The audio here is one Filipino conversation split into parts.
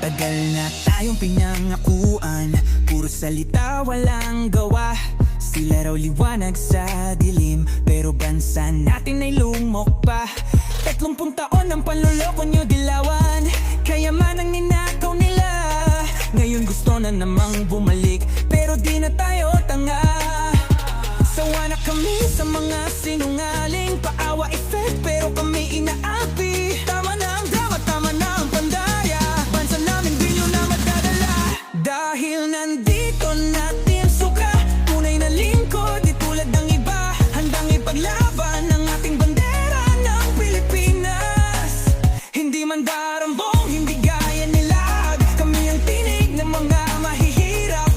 Tagal na tayong pinangakuan, puro salita walang gawa. Sila raw liwanag sa dilim, pero bansa natin ay lumok pa. 30 taon ang panloloko nyo dilawan, kayamanan ninakaw nila. Ngayon gusto na namang bumalik, pero di na tayo tanga. Sawa na kami sa mga sinungaling, paawa effect pero kami inaapi. Tama na ang drama, tama na ang pandaya, bansa namin di nyo na madadala. Dahil nandito natin suka, tunay na lingkod di tulad ng iba. Handang ipaglaban ang ating bandera ng Pilipinas. Hindi man darambong, hindi gaya nila. Kami ang tinig ng mga mahihirap,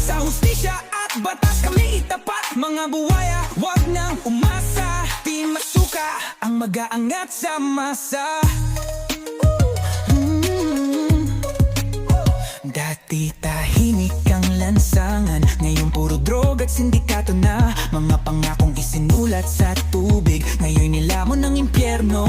sa hustisya at batas kami itapat. Mga buwaya, wag nang umasa, di masuka ang mag-aangat sa masa. Dati tahimik ang lansangan, ngayon puro droga at sindikato na. Mga pangakong isinulat sa tubig, ngayon nilamon ng impyerno.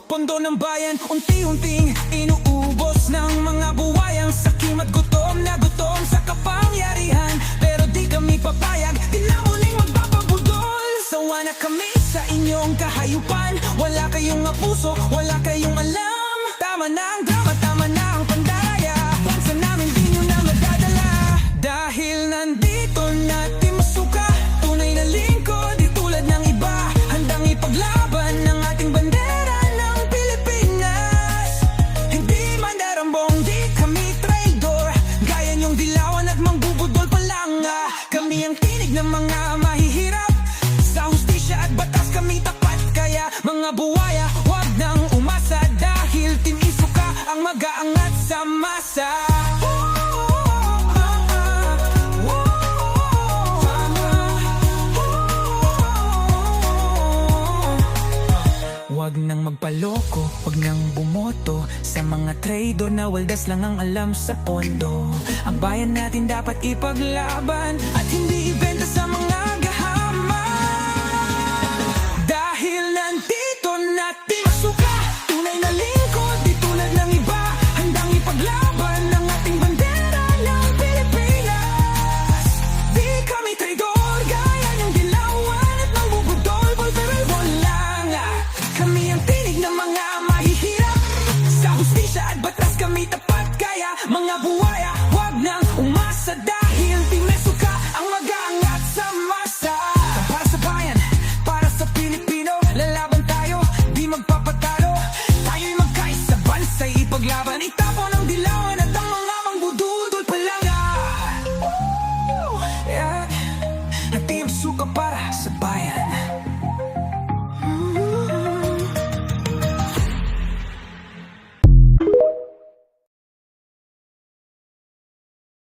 Pondo ng bayan, unti-unting inuubos ng mga buwayang sakim at gutom na gutom sa kapangyarihan. Pero di kami papayag, di na muling magpapabudol. Sawa na kami sa inyong kahayupan, wala kayong puso, wala kayong alam. Tama na ang drama, tama na ang pandaya, bansa namin di nyo na madadala. Dahil nandito natin masuka, tunay na lingkod di tulad ng iba. Handang ipaglaban ng ating bandera ng Pilipinas. Hindi man darambong, di kami traidor, gaya nyong dilawan at mangbubudol pa lang. Kami ang tinig ng mga mahihirap, sa hustisya at batas kami tapat. Kaya mga buwaya, wag nang umasa, dahil Team Isuka ang mag-aangat sa masa. Wag nang magpaloko, wag nang bumoto sa mga traidor na waldas lang ang alam sa pondo. Ang bayan natin dapat ipaglaban,